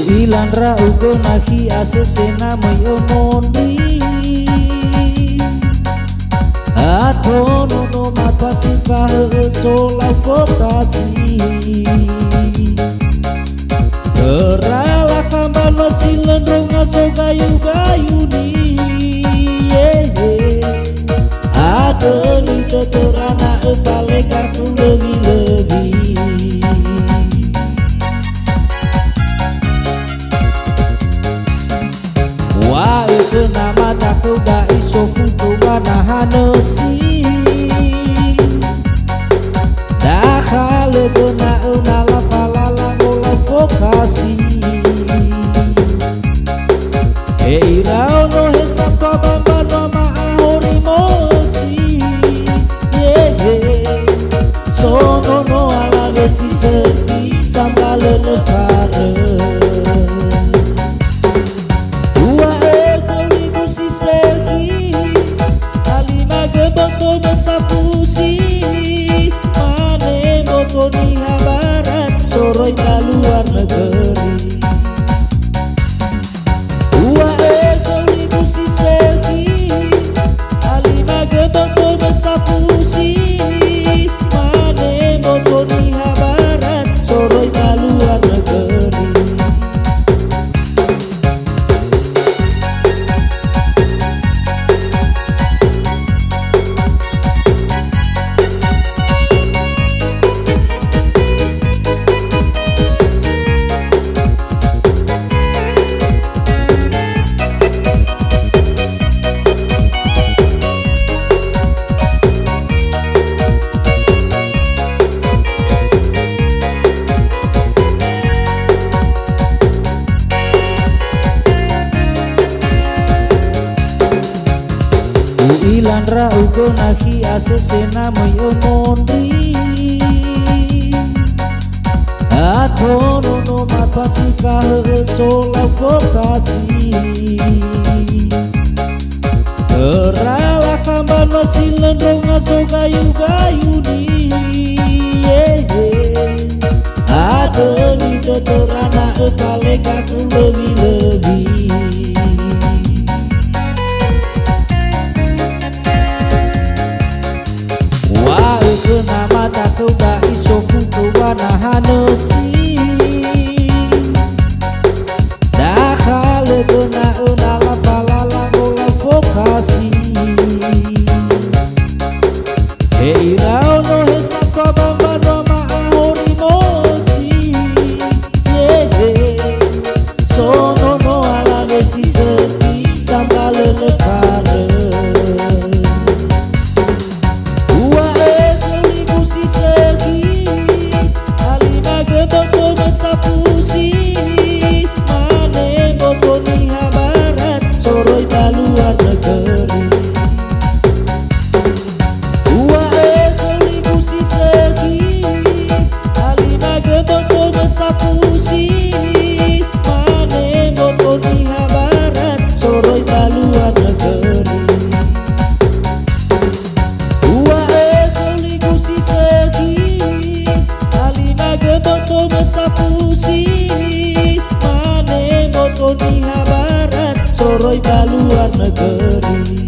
Ilan raugo nahi asesena moyomoni Atono no mapasika solau kopasi Kerala kambano silendrong aso gayu-gayu ni Adeni teterana epalek aku lebih-lebih Wah itu nama taku ga iso kutu wanahanesi Dakale dona unala palala ngolau kokasi Eirao no hesap kabamba nama ahori mosi Sono no ala besi sepi sambale lekare Gebonto besapusi Mane moto di habaran Soroi ke luar negeri Dua ekor si segi Alima gebonto besapusi Mane moto di habaran Soroi ke luar negeri Ilan raugo nahi asesena moyomoni Atono no mapasika solau kokasi Kerala kambano silendrong aso gayu-gayu ni Adeni teterana epalek aku lebih-lebih Nama taku ga iso kutu wanahanesi Dakale dona unala palala ngolau kokasi Eirao no hesap kabamba nama ahori mosi Sono no ala besi sepi sambale lekare Gebonto besapusi Mane moto di habaran Soroi ke luar negeri Dua ekor si segi Alima gebonto besapusi Mane moto di habaran Soroi ke luar negeri Dua ekor si segi Alima gebonto besapusi Mane moto di habaran Soroi ke luar negeri